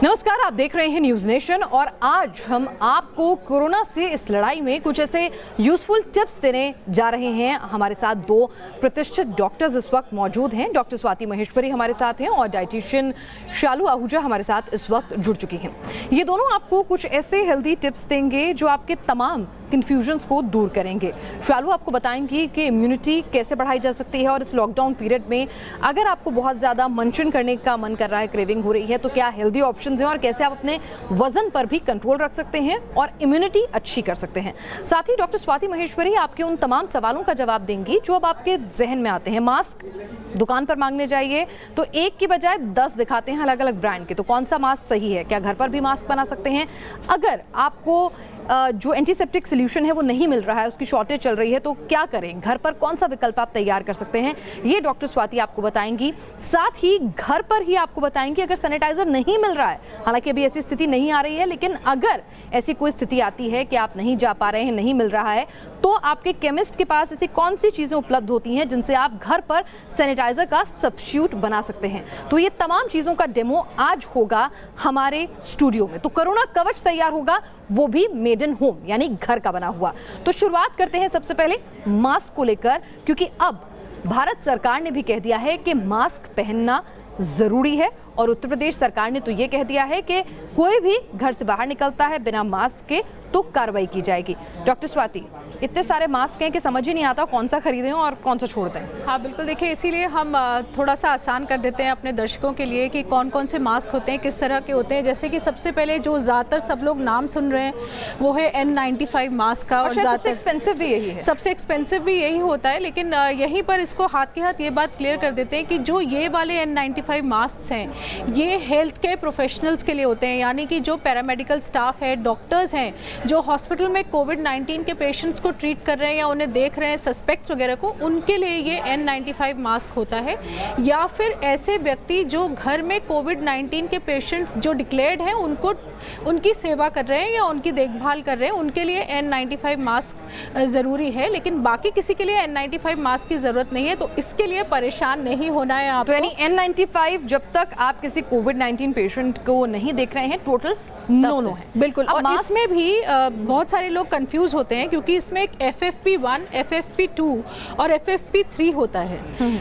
नमस्कार, आप देख रहे हैं न्यूज नेशन और आज हम आपको कोरोना से इस लड़ाई में कुछ ऐसे यूजफुल टिप्स देने जा रहे हैं। हमारे साथ दो प्रतिष्ठित डॉक्टर्स इस वक्त मौजूद हैं। डॉक्टर स्वाति महेश्वरी हमारे साथ हैं और डाइटिशियन शालू आहूजा हमारे साथ इस वक्त जुड़ चुकी हैं। ये दोनों आपको कुछ ऐसे हेल्दी टिप्स देंगे जो आपके तमाम कन्फ्यूजन्स को दूर करेंगे। शालू आपको बताएंगी कि इम्यूनिटी कैसे बढ़ाई जा सकती है और इस लॉकडाउन पीरियड में अगर आपको बहुत ज़्यादा मंचन करने का मन कर रहा है, क्रेविंग हो रही है, तो क्या हेल्दी ऑप्शंस हैं और कैसे आप अपने वजन पर भी कंट्रोल रख सकते हैं और इम्यूनिटी अच्छी कर सकते हैं। साथ ही डॉक्टर स्वाति महेश्वरी आपके उन तमाम सवालों का जवाब देंगी जो अब आपके जहन में आते हैं। मास्क दुकान पर मांगने जाइए तो एक की बजाय 10 दिखाते हैं अलग अलग ब्रांड के, तो कौन सा मास्क सही है? क्या घर पर भी मास्क बना सकते हैं? अगर आपको जो एंटीसेप्टिक सोल्यूशन है वो नहीं मिल रहा है, उसकी शॉर्टेज चल रही है, तो क्या करें? घर पर कौन सा विकल्प आप तैयार कर सकते हैं, ये डॉक्टर स्वाति आपको बताएंगी। साथ ही घर पर ही आपको बताएंगी अगर सैनिटाइजर नहीं मिल रहा है, हालांकि अभी ऐसी स्थिति नहीं आ रही है, लेकिन अगर ऐसी कोई स्थिति आती है कि आप नहीं जा पा रहे हैं, नहीं मिल रहा है, तो आपके केमिस्ट के पास ऐसी कौन सी चीज़ें उपलब्ध होती हैं जिनसे आप घर पर सैनिटाइजर का सब्स्टिट्यूट बना सकते हैं। तो ये तमाम चीज़ों का डेमो आज होगा हमारे स्टूडियो में। तो कोरोना कवच तैयार होगा, वो भी मेड इन होम यानी घर का बना हुआ। तो शुरुआत करते हैं सबसे पहले मास्क को लेकर, क्योंकि अब भारत सरकार ने भी कह दिया है कि मास्क पहनना जरूरी है और उत्तर प्रदेश सरकार ने तो ये कह दिया है कि कोई भी घर से बाहर निकलता है बिना मास्क के तो कार्रवाई की जाएगी। डॉक्टर स्वाति, इतने सारे मास्क हैं कि समझ ही नहीं आता कौन सा खरीदें और कौन सा छोड़ दें। हाँ बिल्कुल, देखिए इसीलिए हम थोड़ा सा आसान कर देते हैं अपने दर्शकों के लिए कि कौन कौन से मास्क होते हैं, किस तरह के होते हैं। जैसे कि सबसे पहले जो ज़्यादातर सब लोग नाम सुन रहे हैं वो है N95 मास्क का, और सबसे एक्सपेंसिव भी यही है। सबसे एक्सपेंसिव भी यही होता है, लेकिन यहीं पर इसको हाथ के हाथ ये बात क्लियर कर देते हैं कि जो ये वाले N95 मास्क हैं ये हेल्थ केयर प्रोफेशनल्स के लिए होते हैं, यानी कि जो पैरामेडिकल स्टाफ है, डॉक्टर्स हैं, जो हॉस्पिटल में कोविड-19 के पेशेंट्स को ट्रीट कर रहे हैं या उन्हें देख रहे हैं, सस्पेक्ट्स वगैरह को, उनके लिए ये N95 मास्क होता है। या फिर ऐसे व्यक्ति जो घर में कोविड-19 के पेशेंट्स जो डिक्लेयर्ड हैं उनको उनकी सेवा कर रहे हैं या उनकी देखभाल कर रहे हैं, उनके लिए N95 मास्क ज़रूरी है। लेकिन बाकी किसी के लिए N95 मास्क की ज़रूरत नहीं है, तो इसके लिए परेशान नहीं होना है आपको। तो यानी N95 जब तक आप किसी कोविड-19 पेशेंट को नहीं देख रहे हैं टोटल नो है। बिल्कुल। और इसमें भी बहुत सारे लोग कंफ्यूज होते हैं क्योंकि इसमें एक FFP1, FFP2 और FFP3 होता है।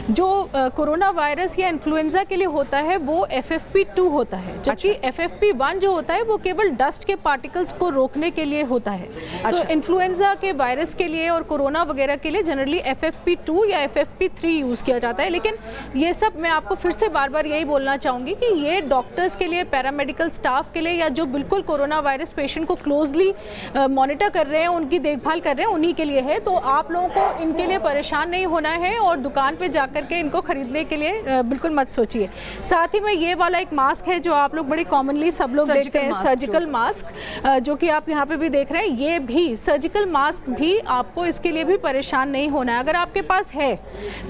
जो कोरोना वायरस या इन्फ्लुएंजा के लिए होता है वो FFP2 होता है, जबकि FFP1 जो होता है वो केवल डस्ट के पार्टिकल्स को रोकने के लिए होता है। तो इन्फ्लुएंजा के वायरस के लिए और कोरोना वगैरह के लिए जनरली FFP2 या FFP3 यूज़ किया जाता है। लेकिन ये सब मैं आपको फिर से बार बार यही बोलना चाहूँगी कि ये डॉक्टर्स के लिए, पैरामेडिकल स्टाफ के लिए, या जो बिल्कुल कोरोना वायरस पेशेंट को क्लोजली मॉनिटर कर रहे हैं, उनकी देखभाल कर रहे हैं, उन्हीं के लिए है। तो आप लोगों को इनके लिए परेशान नहीं होना है और दुकान पे जाकर के इनको खरीदने के लिए बिल्कुल मत सोचिए। साथ ही में ये वाला एक मास्क है जो आप लोग बड़े कॉमनली सब लोग देखते हैं, सर्जिकल मास्क, जो कि आप यहाँ पे भी देख रहे हैं। ये भी सर्जिकल मास्क भी आपको इसके लिए भी परेशान नहीं होना है। अगर आपके पास है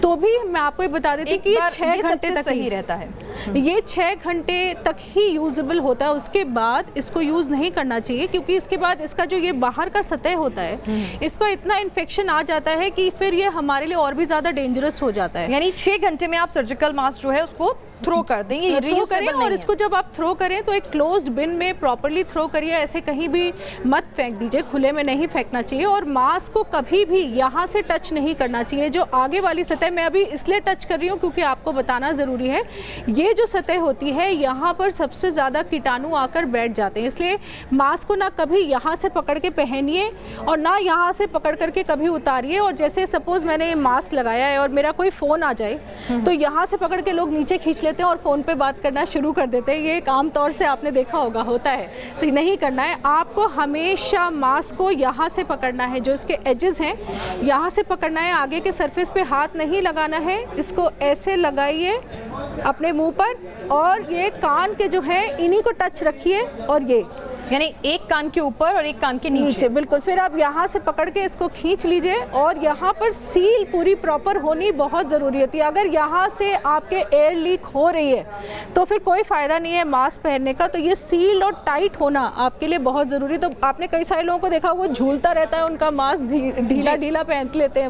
तो भी मैं आपको ये बता देती हूँ कि 6 घंटे तक सही रहता है। ये 6 घंटे तक ही यूजेबल होता है, उसके बाद इसको यूज़ नहीं करना चाहिए, क्योंकि इसके बाद इसका जो ये बाहर का सतह होता है इस पर इतना इन्फेक्शन आ जाता है कि फिर ये हमारे लिए और भी ज़्यादा डेंजरस हो जाता है। यानी 6 घंटे में आप सर्जिकल मास्क जो है उसको थ्रो कर देंगे, ये थ्रो करें, और इसको जब आप थ्रो करें तो एक क्लोज्ड बिन में प्रॉपर्ली थ्रो करिए, ऐसे कहीं भी मत फेंक दीजिए, खुले में नहीं फेंकना चाहिए। और मास्क को कभी भी यहाँ से टच नहीं करना चाहिए। जो आगे वाली सतह मैं अभी इसलिए टच कर रही हूँ क्योंकि आपको बताना ज़रूरी है, ये जो सतह होती है यहाँ पर सबसे ज़्यादा कीटाणु आकर बैठ जाते हैं, इसलिए मास्क को ना कभी यहाँ से पकड़ के पहनिए और ना यहाँ से पकड़ करके कभी उतारिए। और जैसे सपोज मैंने मास्क लगाया है और मेरा कोई फ़ोन आ जाए तो यहाँ से पकड़ के लोग नीचे खींच लेते हैं और फ़ोन पे बात करना शुरू कर देते हैं। ये एक आम तौर से आपने देखा होगा, होता है, तो नहीं करना है। आपको हमेशा मास्क को यहाँ से पकड़ना है, जो इसके एजेस हैं यहाँ से पकड़ना है, आगे के सरफेस पे हाथ नहीं लगाना है। इसको ऐसे लगाइए अपने मुंह पर और ये कान के जो है इन्हीं को टच रखिए और ये यानी एक कान के ऊपर और एक कान के नीचे। बिल्कुल। फिर आप यहाँ से पकड़ के इसको खींच लीजिए और यहाँ पर सील पूरी प्रॉपर होनी बहुत ज़रूरी होती है। अगर यहाँ से आपके एयर लीक हो रही है तो फिर कोई फ़ायदा नहीं है मास्क पहनने का। तो ये सील और टाइट होना आपके लिए बहुत ज़रूरी है। तो आपने कई सारे लोगों को देखा, वो झूलता रहता है, उनका मास्क ढीला ढीला पहन लेते हैं,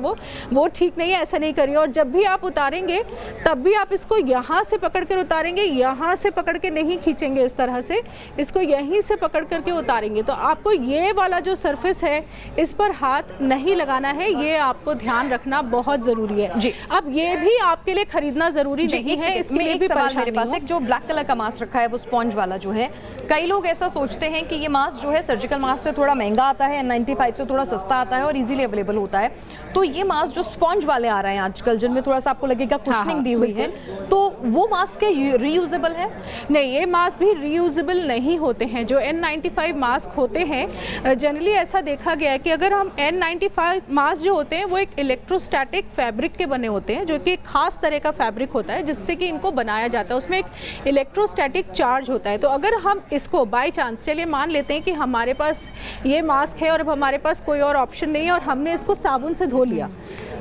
वो ठीक नहीं है, ऐसा नहीं करिए। और जब भी आप उतारेंगे तब भी आप इसको यहाँ से पकड़ कर उतारेंगे, यहाँ से पकड़ के नहीं खींचेंगे इस तरह से, इसको यहीं से पकड़ करके उतारेंगे। तो आपको ये वाला जो सरफेस है इस पर हाथ नहीं लगाना है, ये आपको ध्यान रखना बहुत ज़रूरी है जी। अब ये भी आपके लिए खरीदना ज़रूरी नहीं है, इसके लिए भी सवाल मेरे पास एक जो ब्लैक कलर का मास्क रखा है वो स्पॉन्ज वाला जो है, कई लोग ऐसा सोचते हैं कि ये मास्क जो है सर्जिकल मास्क से थोड़ा महंगा आता है, N95 से थोड़ा सस्ता आता है और इजीली अवेलेबल होता है। तो ये मास्क जो स्पॉन्ज वाले आ रहे हैं आजकल, जिनमें थोड़ा सा आपको लगेगा कुशनिंग दी हुई है, तो वो मास्क क्या रीयूजेबल है? नहीं, ये मास्क भी रीयूजेबल नहीं होते हैं। जो N95 मास्क होते हैं, जनरली ऐसा देखा गया है कि अगर हम N95 मास्क जो होते हैं वो एक इलेक्ट्रोस्टैटिक फैब्रिक के बने होते हैं, जो कि एक खास तरह का फैब्रिक होता है जिससे कि इनको बनाया जाता है, उसमें एक इलेक्ट्रोस्टैटिक चार्ज होता है। तो अगर हम इसको बाय चांस, चलिए मान लेते हैं कि हमारे पास ये मास्क है और अब हमारे पास कोई और ऑप्शन नहीं है और हमने इसको साबुन से धो लिया,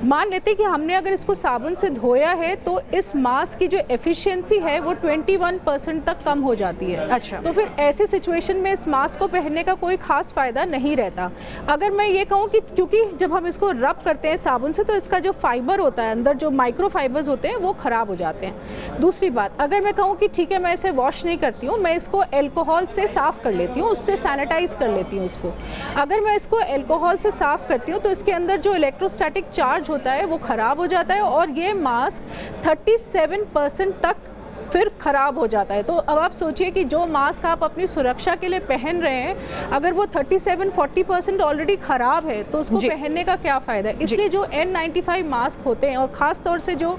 मान लेते हैं कि हमने अगर इसको साबुन से धोया है तो इस मास्क की जो एफिशिएंसी है वो 21% तक कम हो जाती है। अच्छा। तो फिर ऐसी सिचुएशन में इस मास्क को पहनने का कोई खास फायदा नहीं रहता। अगर मैं ये कहूँ कि क्योंकि जब हम इसको रब करते हैं साबुन से तो इसका जो फाइबर होता है, अंदर जो माइक्रो फाइबर्स होते हैं वो खराब हो जाते हैं। दूसरी बात, अगर मैं कहूँ कि ठीक है मैं इसे वॉश नहीं करती हूँ, मैं इसको एल्कोहल से साफ़ कर लेती हूँ, उससे सैनिटाइज कर लेती हूँ उसको, अगर मैं इसको एल्कोहल से साफ़ करती हूँ तो इसके अंदर जो इलेक्ट्रोस्टैटिक चार्ज होता है वो खराब हो जाता है और ये मास्क 37% तक फिर ख़राब हो जाता है। तो अब आप सोचिए कि जो मास्क आप अपनी सुरक्षा के लिए पहन रहे हैं, अगर वो 37-40% ऑलरेडी ख़राब है तो उसको पहनने का क्या फ़ायदा है। इसलिए जो N95 मास्क होते हैं और ख़ास तौर से जो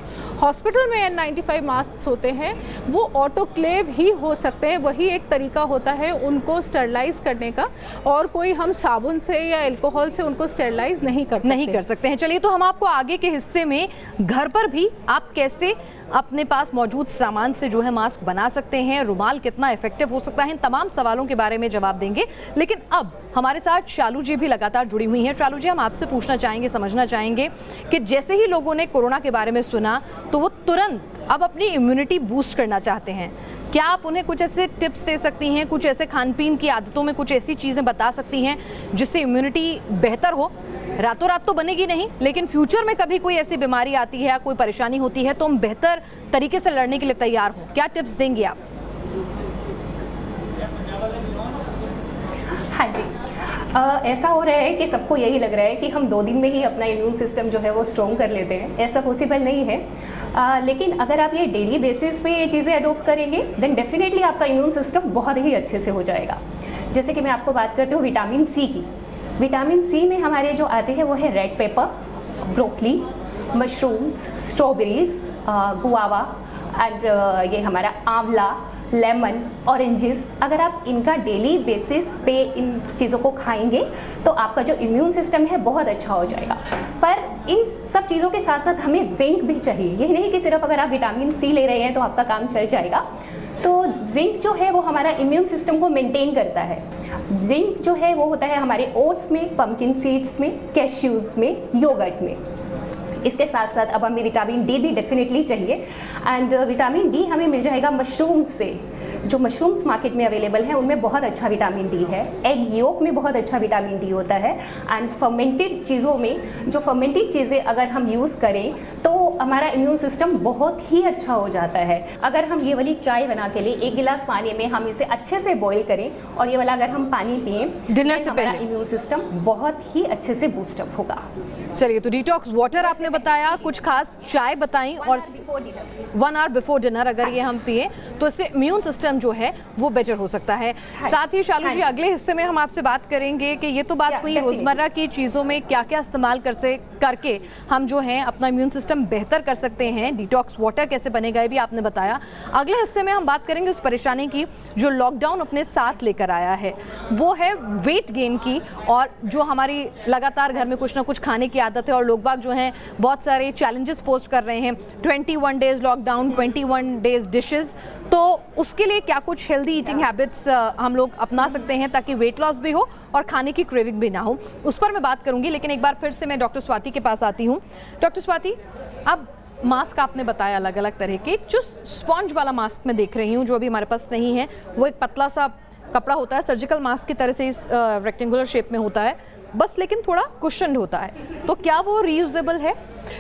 हॉस्पिटल में N95 मास्क होते हैं वो ऑटोक्लेव ही हो सकते हैं, वही एक तरीका होता है उनको स्टरलाइज करने का, और कोई हम साबुन से या एल्कोहल से उनको स्टरलाइज नहीं कर सकते हैं। चलिए, तो हम आपको आगे के हिस्से में घर पर भी आप कैसे अपने पास मौजूद सामान से जो है मास्क बना सकते हैं, रुमाल कितना इफेक्टिव हो सकता है, इन तमाम सवालों के बारे में जवाब देंगे। लेकिन अब हमारे साथ शालू जी भी लगातार जुड़ी हुई हैं। शालू जी, हम आपसे पूछना चाहेंगे, समझना चाहेंगे कि जैसे ही लोगों ने कोरोना के बारे में सुना तो वो तुरंत अब अपनी इम्यूनिटी बूस्ट करना चाहते हैं। क्या आप उन्हें कुछ ऐसे टिप्स दे सकती हैं, कुछ ऐसे खान पीन की आदतों में कुछ ऐसी चीज़ें बता सकती हैं जिससे इम्यूनिटी बेहतर हो? रातों रात तो बनेगी नहीं, लेकिन फ्यूचर में कभी कोई ऐसी बीमारी आती है या कोई परेशानी होती है तो हम बेहतर तरीके से लड़ने के लिए तैयार हों। क्या टिप्स देंगे आप? हाँ जी, ऐसा हो रहा है कि सबको यही लग रहा है कि हम 2 दिन में ही अपना इम्यून सिस्टम जो है वो स्ट्रॉन्ग कर लेते हैं। ऐसा पॉसिबल नहीं है, लेकिन अगर आप ये डेली बेसिस पे ये चीज़ें अडोप्ट करेंगे देन डेफिनेटली आपका इम्यून सिस्टम बहुत ही अच्छे से हो जाएगा। जैसे कि मैं आपको बात करती हूँ विटामिन सी की। विटामिन सी में हमारे जो आते हैं वो है red pepper, broccoli, mushrooms, strawberries, guava and ये हमारा आंवला, लेमन, ऑरेंजेस। अगर आप इनका डेली बेसिस पे इन चीज़ों को खाएंगे तो आपका जो इम्यून सिस्टम है बहुत अच्छा हो जाएगा। पर इन सब चीज़ों के साथ साथ हमें जिंक भी चाहिए। ये नहीं कि सिर्फ अगर आप विटामिन सी ले रहे हैं तो आपका काम चल जाएगा। तो जिंक जो है वो हमारा इम्यून सिस्टम को मेंटेन करता है। जिंक जो है वो होता है हमारे ओट्स में, पम्पकिन सीड्स में, कैश्यूज़ में, योगर्ट में। इसके साथ साथ अब हमें विटामिन डी भी डेफिनेटली चाहिए एंड विटामिन डी हमें मिल जाएगा मशरूम से। जो मशरूम्स मार्केट में अवेलेबल है उनमें बहुत अच्छा विटामिन डी है। एग योक में बहुत अच्छा विटामिन डी होता है एंड फर्मेंटेड चीज़ों में, जो फर्मेंटेड चीज़ें अगर हम यूज़ करें तो हमारा इम्यून सिस्टम बहुत ही अच्छा हो जाता है। अगर हम ये वाली चाय बना के लिए 1 गिलास पानी में हम इसे अच्छे से बॉईल करें और ये वाला अगर हम पानी पिएं डिनर से हमारा इम्यून सिस्टम बहुत ही अच्छे से बूस्टअप होगा। चलिए, तो डिटॉक्स वाटर आपने बताया, कुछ खास चाय बताई और 1 आवर बिफोर डिनर अगर ये हम पिए तो इससे इम्यून सिस्टम जो है वो बेटर हो सकता है। साथ ही शालू जी, अगले हिस्से में हम आपसे बात करेंगे कि ये तो बात हुई रोजमर्रा की चीज़ों में क्या क्या इस्तेमाल करके हम जो है अपना इम्यून सिस्टम बेहतर कर सकते हैं। डिटॉक्स वाटर कैसे बनेगा ये भी आपने बताया। अगले हिस्से में हम बात करेंगे उस परेशानी की जो लॉकडाउन अपने साथ लेकर आया है, वो है वेट गेन की, और जो हमारी लगातार घर में कुछ ना कुछ खाने की आदत है और लोग बाग जो हैं बहुत सारे चैलेंजेस पोस्ट कर रहे हैं, 21 डेज लॉकडाउन, 21 डेज डिशेस, तो उसके लिए क्या कुछ हेल्दी ईटिंग हैबिट्स हम लोग अपना सकते हैं ताकि वेट लॉस भी हो और खाने की क्रेविंग भी ना हो, उस पर मैं बात करूंगी। लेकिन एक बार फिर से मैं डॉक्टर स्वाति के पास आती हूँ। डॉक्टर स्वाति, अब मास्क आपने बताया अलग अलग तरह के, जो स्पॉन्ज वाला मास्क मैं देख रही हूँ जो अभी हमारे पास नहीं है, वो एक पतला सा कपड़ा होता है, सर्जिकल मास्क की तरह से इस रेक्टेंगुलर शेप में होता है बस, लेकिन थोड़ा कुशन्ड होता है, तो क्या वो रीयूजेबल है?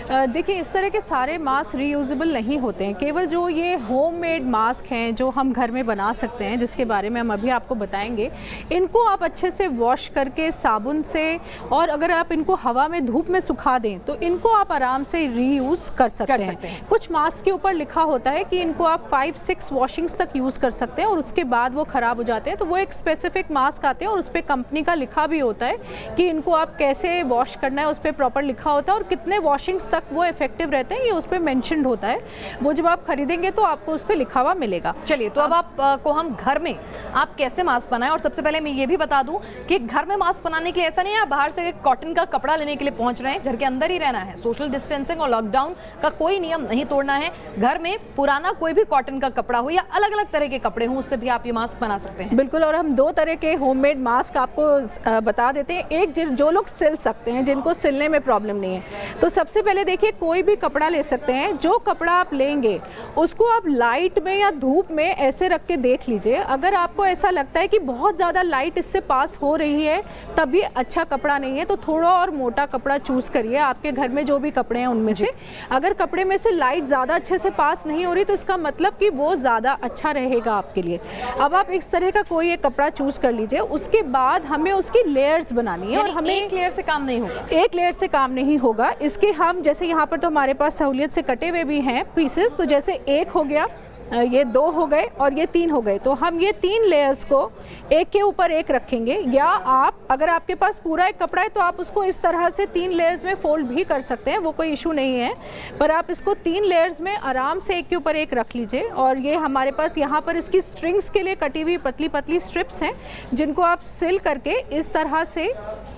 देखिए, इस तरह के सारे मास्क रीयूजेबल नहीं होते हैं। केवल जो ये होममेड मास्क हैं जो हम घर में बना सकते हैं, जिसके बारे में हम अभी आपको बताएंगे, इनको आप अच्छे से वॉश करके साबुन से, और अगर आप इनको हवा में धूप में सुखा दें तो इनको आप आराम से रीयूज़ कर सकते हैं। कुछ मास्क के ऊपर लिखा होता है कि इनको आप 5-6 वॉशिंग्स तक यूज़ कर सकते हैं और उसके बाद वो ख़राब हो जाते हैं, तो वो एक स्पेसिफिक मास्क आते हैं और उस पर कंपनी का लिखा भी होता है कि इनको आप कैसे वॉश करना है, उस पर प्रॉपर लिखा होता है और कितने वॉशिंग्स तक वो इफेक्टिव रहते हैं, ये उस पर मेंशन्ड होता है। वो जब आप खरीदेंगे तो आपको उस पर लिखा हुआ मिलेगा। चलिए, तो अब आप को हम घर में आप कैसे मास्क बनाएं, और सबसे पहले मैं ये भी बता दूं कि घर में मास्क बनाने के लिए ऐसा नहीं है आप बाहर से कॉटन का कपड़ा लेने के लिए पहुंच रहे हैं, घर के अंदर ही रहना है, सोशल डिस्टेंसिंग और लॉकडाउन का कोई नियम नहीं तोड़ना है। घर में पुराना कोई भी कॉटन का कपड़ा हो या अलग अलग तरह के कपड़े हो, उससे भी आप ये मास्क बना सकते हैं। बिल्कुल, और हम 2 तरह के होममेड मास्क आपको बता देते हैं। एक जो लोग सिल सकते हैं, जिनको सिलने में प्रॉब्लम नहीं है, तो सबसे पहले देखिए, कोई भी कपड़ा ले सकते हैं। जो कपड़ा आप लेंगे उसको आप लाइट में या धूप में ऐसे रख के देख लीजिए। अगर आपको ऐसा लगता है कि बहुत ज़्यादा लाइट इससे पास हो रही है तब ये अच्छा कपड़ा नहीं है, तो थोड़ा और मोटा कपड़ा चूज़ करिए आपके घर में जो भी कपड़े हैं उनमें से। अगर कपड़े में से लाइट ज़्यादा अच्छे से पास नहीं हो रही तो इसका मतलब कि वो ज़्यादा अच्छा रहेगा आपके लिए। अब आप इस तरह का कोई एक कपड़ा चूज़ कर लीजिए, उसके बाद हमें उसकी लेयर्स बनानी है और हमें एक लेयर से काम नहीं होगा। एक लेयर से काम नहीं होगा। इसके हम जैसे यहाँ पर तो हमारे पास सहूलियत से कटे हुए भी हैं पीसेस, तो जैसे 1 हो गया, ये 2 हो गए और ये 3 हो गए, तो हम ये 3 लेयर्स को एक के ऊपर एक रखेंगे। या आप, अगर आपके पास पूरा एक कपड़ा है तो आप उसको इस तरह से 3 लेयर्स में फोल्ड भी कर सकते हैं, वो कोई इशू नहीं है, पर आप इसको 3 लेयर्स में आराम से एक के ऊपर एक रख लीजिए। और ये हमारे पास यहाँ पर इसकी स्ट्रिंग्स के लिए कटी हुई पतली पतली स्ट्रिप्स हैं, जिनको आप सिल करके इस तरह से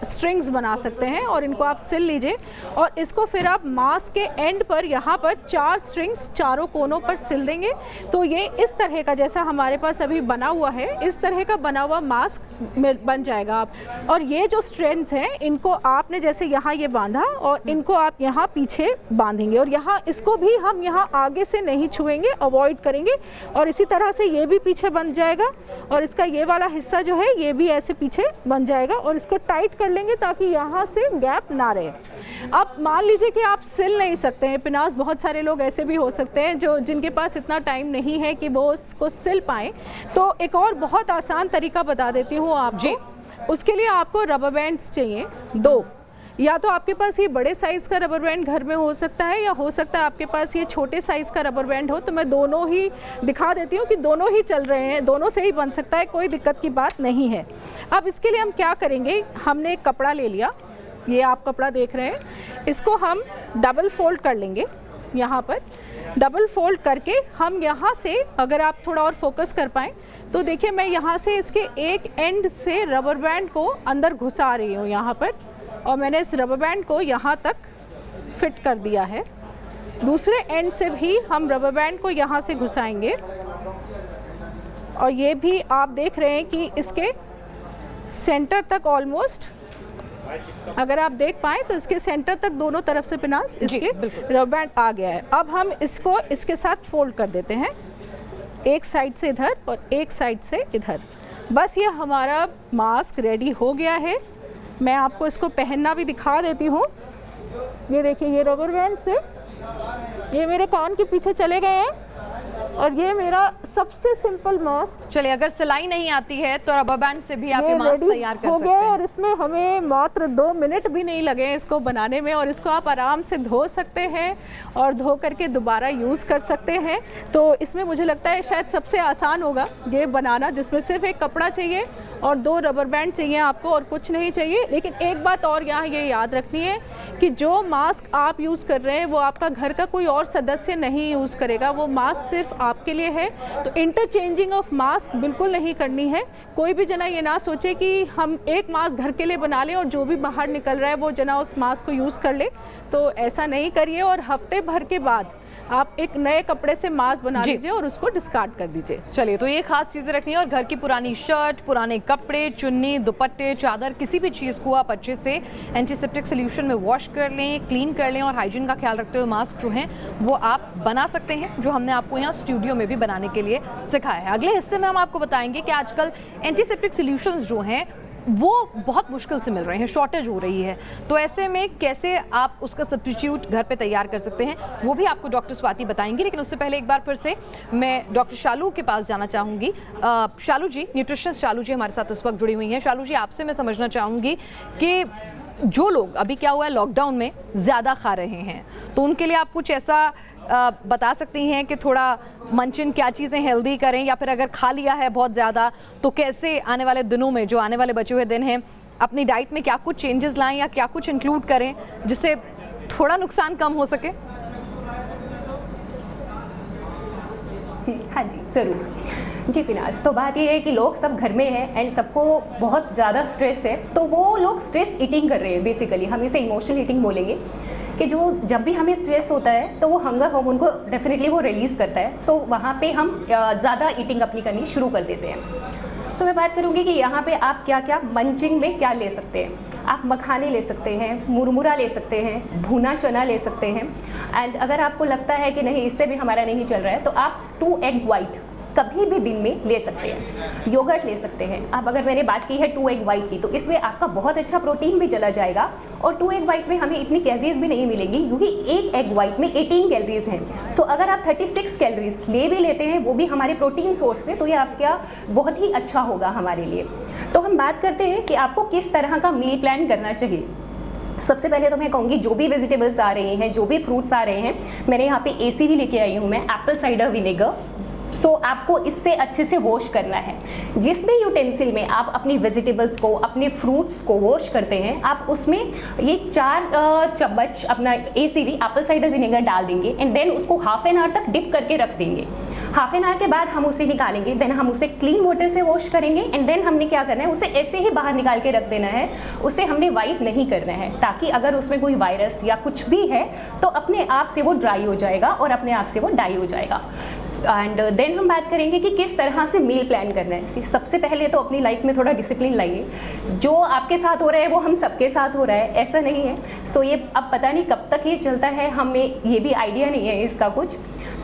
स्ट्रिंग्स बना सकते हैं और इनको आप सिल लीजिए और इसको फिर आप मास्क के एंड पर यहाँ पर 4 स्ट्रिंग्स चारों कोनों पर सिल देंगे, तो ये इस तरह का, जैसा हमारे पास अभी बना हुआ है, इस तरह का बना हुआ मास्क बन जाएगा आप। और ये जो स्ट्रैंड्स हैं, इनको आपने जैसे यहाँ ये बांधा और इनको आप यहाँ पीछे बांधेंगे और यहाँ इसको भी हम यहाँ आगे से नहीं छुएंगे, अवॉइड करेंगे, और इसी तरह से ये भी पीछे बन जाएगा और इसका ये वाला हिस्सा जो है ये भी ऐसे पीछे बन जाएगा और इसको टाइट कर लेंगे ताकि यहाँ से गैप ना रहे। अब मान लीजिए कि आप सिल नहीं सकते हैं पिनाज, बहुत सारे लोग ऐसे भी हो सकते हैं जो जिनके पास इतना टाइम नहीं है कि वो उसको सिल पाएँ, तो एक और बहुत आसान तरीका बता देती हूँ आपको। उसके लिए आपको रबर बैंड्स चाहिए 2, या तो आपके पास ये बड़े साइज़ का रबर बैंड घर में हो सकता है, या हो सकता है आपके पास ये छोटे साइज़ का रबर बैंड हो, तो मैं दोनों ही दिखा देती हूँ कि दोनों ही चल रहे हैं, दोनों से ही बन सकता है, कोई दिक्कत की बात नहीं है। अब इसके लिए हम क्या करेंगे, हमने एक कपड़ा ले लिया, ये आप कपड़ा देख रहे हैं, इसको हम डबल फोल्ड कर लेंगे। यहाँ पर डबल फोल्ड करके हम यहाँ से, अगर आप थोड़ा और फोकस कर पाएँ तो देखिए, मैं यहाँ से इसके एक एंड से रबर बैंड को अंदर घुसा रही हूँ यहाँ पर, और मैंने इस रबर बैंड को यहाँ तक फिट कर दिया है। दूसरे एंड से भी हम रबर बैंड को यहाँ से घुसाएंगे और ये भी आप देख रहे हैं कि इसके सेंटर तक ऑलमोस्ट, अगर आप देख पाएँ तो इसके सेंटर तक दोनों तरफ से पिनास इसके रबर बैंड आ गया है। अब हम इसको इसके साथ फोल्ड कर देते हैं, एक साइड से इधर और एक साइड से इधर। बस ये हमारा मास्क रेडी हो गया है। मैं आपको इसको पहनना भी दिखा देती हूँ। ये देखिए, ये रबर बैंड से ये मेरे कान के पीछे चले गए हैं और ये मेरा सबसे सिंपल मास्क। चलिए, अगर सिलाई नहीं आती है तो रबर बैंड से भी आप ये मास्क तैयार कर सकते हैं। और इसमें हमें मात्र 2 मिनट भी नहीं लगे इसको बनाने में, और इसको आप आराम से धो सकते हैं और धो करके दोबारा यूज़ कर सकते हैं। तो इसमें मुझे लगता है शायद सबसे आसान होगा ये बनाना, जिसमें सिर्फ एक कपड़ा चाहिए और 2 रबर बैंड चाहिए आपको और कुछ नहीं चाहिए। लेकिन एक बात और यहाँ ये याद रखनी है कि जो मास्क आप यूज़ कर रहे हैं वो आपका घर का कोई और सदस्य नहीं यूज़ करेगा, वो मास्क सिर्फ आपके लिए है। तो इंटरचेंजिंग ऑफ मास्क बिल्कुल नहीं करनी है। कोई भी जना ये ना सोचे कि हम एक मास्क घर के लिए बना लें और जो भी बाहर निकल रहा है वो जना उस मास्क को यूज़ कर ले, तो ऐसा नहीं करिए। और हफ्ते भर के बाद आप एक नए कपड़े से मास्क बना लीजिए और उसको डिस्कार्ड कर दीजिए। चलिए, तो ये खास चीज़ें रखनी है। और घर की पुरानी शर्ट, पुराने कपड़े, चुन्नी, दुपट्टे, चादर, किसी भी चीज़ को आप अच्छे से एंटीसेप्टिक सोल्यूशन में वॉश कर लें, क्लीन कर लें और हाइजीन का ख्याल रखते हुए मास्क जो हैं वो आप बना सकते हैं, जो हमने आपको यहाँ स्टूडियो में भी बनाने के लिए सिखाया है। अगले हिस्से में हम आपको बताएंगे कि आजकल एंटीसेप्टिक सोल्यूशंस जो हैं वो बहुत मुश्किल से मिल रहे हैं, शॉर्टेज हो रही है, तो ऐसे में कैसे आप उसका सब्स्टिट्यूट घर पे तैयार कर सकते हैं वो भी आपको डॉक्टर स्वाति बताएंगी। लेकिन उससे पहले एक बार फिर से मैं डॉक्टर शालू के पास जाना चाहूँगी। शालू जी, न्यूट्रिशनिस्ट शालू जी हमारे साथ इस वक्त जुड़ी हुई हैं। शालू जी, आपसे मैं समझना चाहूँगी कि जो लोग अभी क्या हुआ है लॉकडाउन में ज़्यादा खा रहे हैं, तो उनके लिए आप कुछ ऐसा बता सकती हैं कि थोड़ा मंचन क्या चीज़ें हेल्दी करें, या फिर अगर खा लिया है बहुत ज़्यादा तो कैसे आने वाले दिनों में, जो आने वाले बचे हुए दिन हैं, अपनी डाइट में क्या कुछ चेंजेस लाएं या क्या कुछ इंक्लूड करें जिससे थोड़ा नुकसान कम हो सके? हाँ जी, ज़रूर जी पिनाज। तो बात ये है कि लोग सब घर में हैं एंड सबको बहुत ज़्यादा स्ट्रेस है, तो वो लोग स्ट्रेस ईटिंग कर रहे हैं। बेसिकली हम इसे इमोशनल ईटिंग बोलेंगे कि जो जब भी हमें स्ट्रेस होता है तो वो हंगर हार्मोन को डेफिनेटली वो रिलीज़ करता है। सो वहाँ पे हम ज़्यादा ईटिंग अपनी करनी शुरू कर देते हैं। सो मैं बात करूँगी कि यहाँ पे आप क्या क्या मंचिंग में क्या ले सकते हैं। आप मखाने ले सकते हैं, मुरमुरा ले सकते हैं, भुना चना ले सकते हैं। एंड अगर आपको लगता है कि नहीं इससे भी हमारा नहीं चल रहा है तो आप 2 एग वाइट कभी भी दिन में ले सकते हैं। योगर्ट ले सकते हैं आप। अगर मैंने बात की है 2 एग वाइट की, तो इसमें आपका बहुत अच्छा प्रोटीन भी चला जाएगा और 2 एग वाइट में हमें इतनी कैलोरीज भी नहीं मिलेंगी, क्योंकि एक एग वाइट में 18 कैलोरीज हैं। सो अगर आप 36 कैलोरीज ले भी लेते हैं, वो भी हमारे प्रोटीन सोर्स से, तो ये आपका बहुत ही अच्छा होगा हमारे लिए। तो हम बात करते हैं कि आपको किस तरह का मील प्लान करना चाहिए। सबसे पहले तो मैं कहूँगी जो भी वेजिटेबल्स आ रहे हैं, जो भी फ्रूट्स आ रहे हैं, मैंने यहाँ पे AC भी लेके आई हूँ मैं, एप्पल साइडर विनेगर। सो आपको इससे अच्छे से वॉश करना है। जिस भी यूटेंसिल में आप अपनी वेजिटेबल्स को, अपने फ्रूट्स को वॉश करते हैं, आप उसमें ये 4 चम्मच अपना ACV एप्पल साइडर विनेगर डाल देंगे एंड देन उसको हाफ एन आवर तक डिप करके रख देंगे। हाफ एन आवर के बाद हम उसे निकालेंगे, देन हम उसे क्लीन वाटर से वॉश करेंगे एंड देन हमने क्या करना है, उसे ऐसे ही बाहर निकाल के रख देना है। उसे हमने वाइप नहीं करना है, ताकि अगर उसमें कोई वायरस या कुछ भी है तो अपने आप से वो ड्राई हो जाएगा और अपने आप से वो डाई हो जाएगा। एंड देन हम बात करेंगे कि किस तरह से मील प्लान करना है। सबसे पहले तो अपनी लाइफ में थोड़ा डिसिप्लिन लाइए। जो आपके साथ हो रहा है वो हम सबके साथ हो रहा है, ऐसा नहीं है। सो ये अब पता नहीं कब तक ये चलता है, हमें ये भी आइडिया नहीं है इसका कुछ।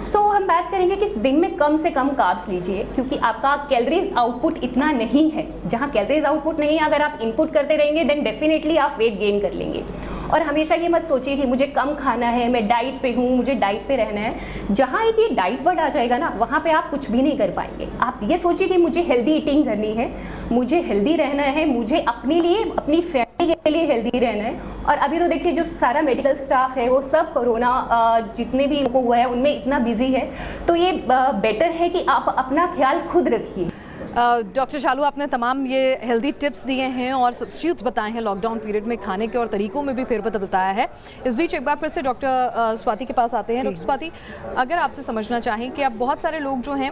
सो हम बात करेंगे कि दिन में कम से कम कार्ब्स लीजिए, क्योंकि आपका कैलोरीज आउटपुट इतना नहीं है। जहाँ कैलोरीज आउटपुट नहीं है, अगर आप इनपुट करते रहेंगे देन डेफिनेटली आप वेट गेन कर लेंगे। और हमेशा ये मत सोचिए कि मुझे कम खाना है, मैं डाइट पे हूँ, मुझे डाइट पे रहना है। जहाँ एक ये डाइट वर्ड आ जाएगा ना, वहाँ पे आप कुछ भी नहीं कर पाएंगे। आप ये सोचिए कि मुझे हेल्दी ईटिंग करनी है, मुझे हेल्दी रहना है, मुझे अपने लिए, अपनी फैमिली के लिए हेल्दी रहना है। और अभी तो देखिए जो सारा मेडिकल स्टाफ है वो सब कोरोना जितने भी लोगों हुआ है उनमें इतना बिजी है, तो ये बेटर है कि आप अपना ख्याल खुद रखिए। डॉक्टर शालू, आपने तमाम ये हेल्दी टिप्स दिए हैं और सब्स्टिट्यूट्स बताए हैं लॉकडाउन पीरियड में खाने के, और तरीकों में भी फेरबदल बताया है। इस बीच एक बार फिर से डॉक्टर स्वाति के पास आते हैं। डॉक्टर स्वाति, अगर आपसे समझना चाहें कि अब बहुत सारे लोग जो हैं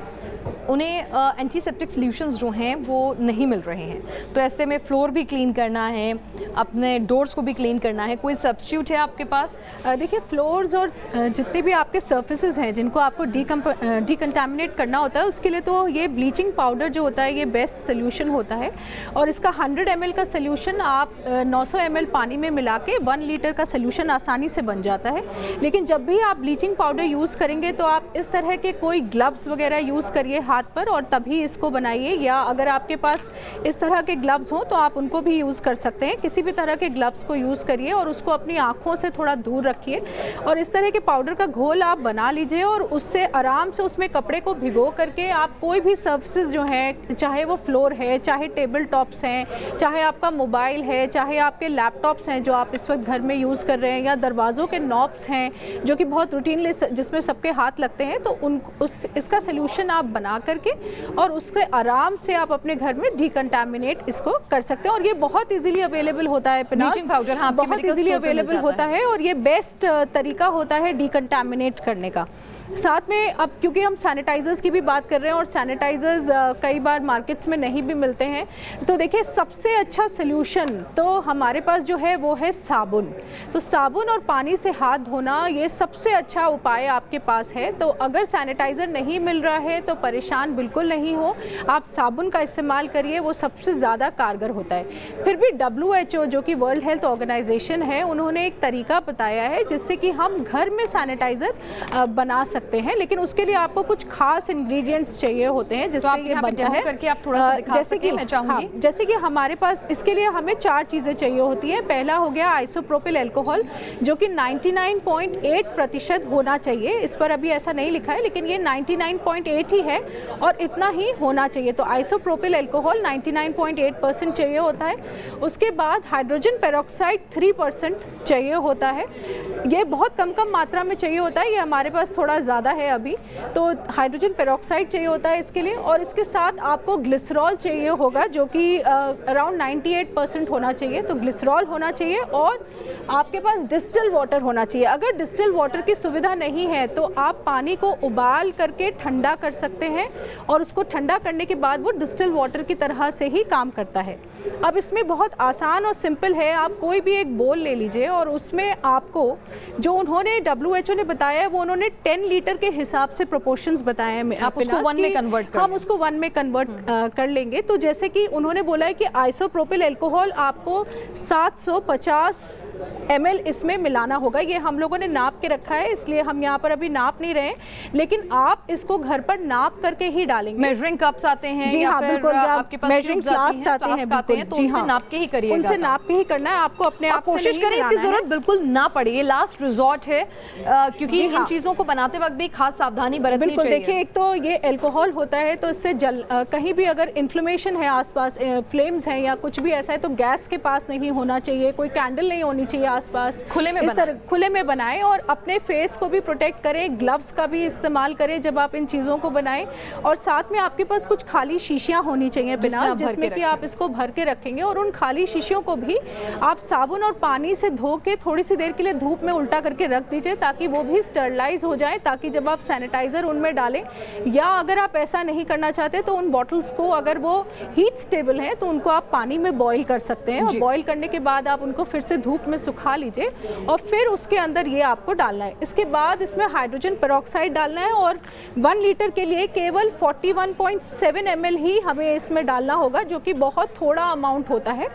उन्हें एंटीसेप्टिक सॉल्यूशंस जो हैं वो नहीं मिल रहे हैं, तो ऐसे में फ्लोर भी क्लीन करना है, अपने डोर्स को भी क्लीन करना है, कोई सब्स्टिट्यूट है आपके पास? देखिए, फ्लोर्स और जितने भी आपके सर्फेसेस हैं जिनको आपको डिकंटामिनेट करना होता है, उसके लिए तो ये ब्लीचिंग पाउडर जो होता है ये बेस्ट सोल्यूशन होता है। और इसका 100 ml का सोल्यूशन आप 900 ml पानी में मिला के 1 लीटर का सोल्यूशन आसानी से बन जाता है। लेकिन जब भी आप ब्लीचिंग पाउडर यूज़ करेंगे तो आप इस तरह के कोई ग्लव्स वगैरह यूज़ करिए हाथ पर, और तभी इसको बनाइए। या अगर आपके पास इस तरह के ग्लव्स हों तो आप उनको भी यूज़ कर सकते हैं। किसी भी तरह के ग्लव्स को यूज़ करिए और उसको अपनी आँखों से थोड़ा दूर रखिए, और इस तरह के पाउडर का घोल आप बना लीजिए और उससे आराम से उसमें कपड़े को भिगो करके आप कोई भी सर्फेसेस जो हैं, चाहे वो फ्लोर है, चाहे टेबल टॉप्स हैं, चाहे आपका मोबाइल है, चाहे आपके लैपटॉप्स हैं जो आप इस वक्त घर में यूज़ कर रहे हैं, या दरवाज़ों के नॉब्स हैं जो कि बहुत रूटीनली जिसमें सबके हाथ लगते हैं, तो इसका सोल्यूशन आप बना करके और उसके आराम से आप अपने घर में डिकंटामिनेट इसको कर सकते हैं। और ये बहुत इजीली अवेलेबल होता है, ब्लीचिंग पाउडर हाँ, बहुत इजीली अवेलेबल होता है और ये बेस्ट तरीका होता है डिकंटामिनेट करने का। साथ में अब क्योंकि हम सैनिटाइज़र्स की भी बात कर रहे हैं और सैनिटाइज़र्स कई बार मार्केट्स में नहीं भी मिलते हैं, तो देखिए सबसे अच्छा सल्यूशन तो हमारे पास जो है वो है साबुन। तो साबुन और पानी से हाथ धोना ये सबसे अच्छा उपाय आपके पास है। तो अगर सैनिटाइज़र नहीं मिल रहा है तो परेशान बिल्कुल नहीं हो, आप साबुन का इस्तेमाल करिए, वो सबसे ज़्यादा कारगर होता है। फिर भी WHO जो कि वर्ल्ड हेल्थ ऑर्गेनाइजेशन है, उन्होंने एक तरीका बताया है जिससे कि हम घर में सैनिटाइज़र बना सकते हैं, लेकिन उसके लिए आपको कुछ खास इंग्रेडिएंट्स चाहिए होते हैं जिससे ये बनता है। करके आप थोड़ा सा दिखा सकें, मैं चाहूंगी। जैसे कि हमारे पास इसके लिए हमें 4 चीज़ें चाहिए होती हैं। पहला हो गया आइसोप्रोपिल अल्कोहल जो कि 99.8% होना चाहिए। इस पर अभी ऐसा नहीं लिखा है लेकिन ये 99.8 ही है और इतना ही होना चाहिए। तो आइसोप्रोपिल अल्कोहल 99.8% चाहिए होता है। उसके बाद हाइड्रोजन पेरोक्साइड 3% चाहिए होता है। ये बहुत कम मात्रा में चाहिए होता है, ये हमारे पास थोड़ा ज़्यादा है अभी। तो हाइड्रोजन पेरोक्साइड चाहिए होता है इसके लिए, और इसके साथ आपको ग्लिसरॉल चाहिए होगा जो कि अराउंड 98% होना चाहिए। तो ग्लिसरॉल होना चाहिए और आपके पास डिस्टिल वाटर होना चाहिए। अगर डिस्टिल वाटर की सुविधा नहीं है तो आप पानी को उबाल करके ठंडा कर सकते हैं और उसको ठंडा करने के बाद वो डिस्टिल वाटर की तरह से ही काम करता है। अब इसमें बहुत आसान और सिंपल है, आप कोई भी एक बोल ले लीजिए और उसमें आपको जो उन्होंने WHO ने बताया है वो उन्होंने 10 लीटर के हिसाब से प्रोपोर्शंस बताए हैं। आप उसको 1 में कन्वर्ट कर, हम उसको 1 में कन्वर्ट कर लेंगे। तो जैसे कि उन्होंने बोला है कि आइसोप्रोपिल अल्कोहल आपको 750 ml इसमें मिलाना होगा। ये हम लोगों ने नाप के रखा है, इसलिए हम यहाँ पर अभी नाप नहीं रहे, लेकिन आप इसको घर पर नाप करके ही डालेंगे। मेजरिंग कप्स आते हैं जी या हाँ, फिर बिल्कुल आपके पास मेजरिंग ग्लास आते हैं, तो उनसे नाप के ही करिएगा। उनसे नाप के ही करना है आपको, अपने आप से कोशिश करें इसकी जरूरत बिल्कुल ना पड़े, ये लास्ट रिजॉर्ट है क्योंकि इन चीजों को बनाते वक्त भी खास सावधानी बरतनी चाहिए। देखिए एक तो ये अल्कोहल होता है तो इससे कहीं भी अगर इन्फ्लेमेशन है आसपास, फ्लेम्स हैं या कुछ भी ऐसा है तो गैस के पास नहीं होना चाहिए, कोई कैंडल नहीं होनी चाहिए आसपास, खुले में बनाएं और अपने फेस को भी प्रोटेक्ट करें, ग्लव्स का भी इस्तेमाल करें जब आप इन चीज़ों को बनाएं। और साथ में आपके पास कुछ खाली शीशियाँ होनी चाहिए बिना जिसमें कि आप इसको भर के रखेंगे, और उन खाली शीशियों को भी आप साबुन और पानी से धो के थोड़ी सी देर के लिए धूप में उल्टा करके रख दीजिए ताकि वो भी स्टरलाइज हो जाए, ताकि जब आप सैनिटाइजर उनमें डालें, या अगर आप ऐसा नहीं करना चाहते तो उन बॉटल्स को अगर वो हीट स्टेबल हैं तो उनको आप पानी में बॉईल कर सकते हैं, और बॉईल करने के बाद आप उनको फिर से धूप में सुखा लीजिए और फिर उसके अंदर ये आपको डालना है। इसके बाद इसमें हाइड्रोजन पेरोक्साइड डालना है और 1 लीटर के लिए केवल 41.7 ml ही हमें इसमें डालना होगा, जो कि बहुत थोड़ा अमाउंट होता है।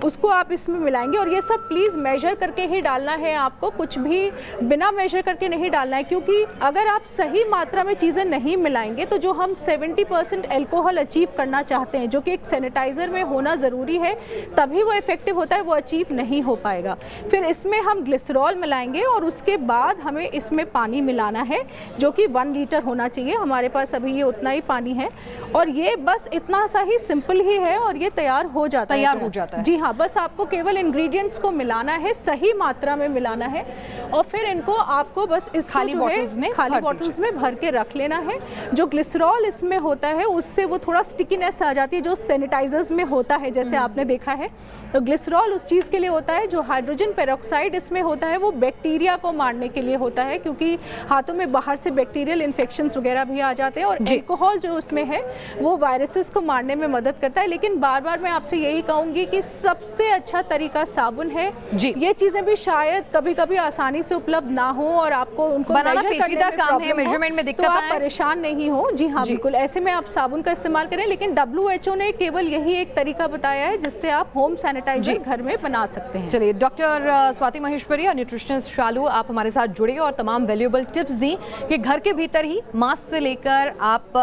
उसको आप इसमें मिलाएंगे और ये सब प्लीज़ मेजर करके ही डालना है आपको, कुछ भी बिना मेजर करके नहीं डालना है, क्योंकि अगर आप सही मात्रा में चीज़ें नहीं मिलाएंगे तो जो हम 70% अल्कोहल अचीव करना चाहते हैं, जो कि एक सैनिटाइज़र में होना ज़रूरी है तभी वो इफेक्टिव होता है, वो अचीव नहीं हो पाएगा। फिर इसमें हम ग्लिसरॉल मिलाएंगे और उसके बाद हमें इसमें पानी मिलाना है जो कि 1 लीटर होना चाहिए। हमारे पास अभी ये उतना ही पानी है और ये बस इतना सा ही सिंपल ही है और ये तैयार हो जाता है। जी हाँ, बस आपको केवल इंग्रेडिएंट्स को मिलाना है, सही मात्रा में मिलाना है और फिर इनको आपको बस इस खाली बॉटल्स में भर के रख लेना है। जो ग्लिसरॉल इसमें होता है उससे वो थोड़ा स्टिकीनेस आ जाती है जो सैनिटाइजर्स में होता है, जैसे आपने देखा है। तो ग्लिसरॉल उस चीज़ के लिए होता है, जो हाइड्रोजन पेरोक्साइड इसमें होता है वो बैक्टीरिया को मारने के लिए होता है, क्योंकि हाथों में बाहर से बैक्टीरियल इन्फेक्शंस वगैरह भी आ जाते हैं, और अल्कोहल जो उसमें है वो वायरसेस को मारने में मदद करता है। लेकिन बार बार मैं आपसे यही कहूँगी कि सबसे अच्छा तरीका साबुन है। ये चीज़ें भी शायद कभी कभी आसानी से उपलब्ध ना हो और आपको उनको बनाना पेचीदा काम है, मेजरमेंट में दिक्कत है, परेशान नहीं हो। जी हाँ, बिल्कुल ऐसे में आप साबुन का इस्तेमाल करें, लेकिन WHO ने केवल यही एक तरीका बताया है जिससे आप होम सैनिटाइजर घर में बना सकते हैं। चलिए, डॉक्टर स्वाति महेश्वरी और न्यूट्रिशनिस्ट शालू आप हमारे साथ जुड़े और तमाम वैल्यूएबल टिप्स दी कि घर के भीतर ही मास्क से लेकर आप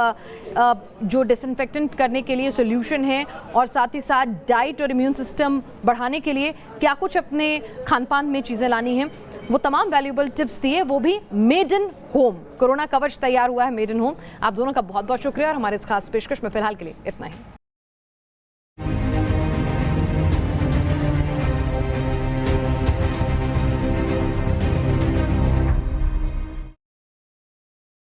जो डिसइंफेक्टेंट करने के लिए सॉल्यूशन है और साथ ही साथ डाइट और इम्यून सिस्टम बढ़ाने के लिए क्या कुछ अपने खान पान में चीज़ें लानी हैं। वो तमाम वैल्यूएबल टिप्स दिए, वो भी मेड इन होम। कोरोना कवच तैयार हुआ है मेड इन होम। आप दोनों का बहुत बहुत शुक्रिया और हमारे इस खास पेशकश में फिलहाल के लिए इतना ही।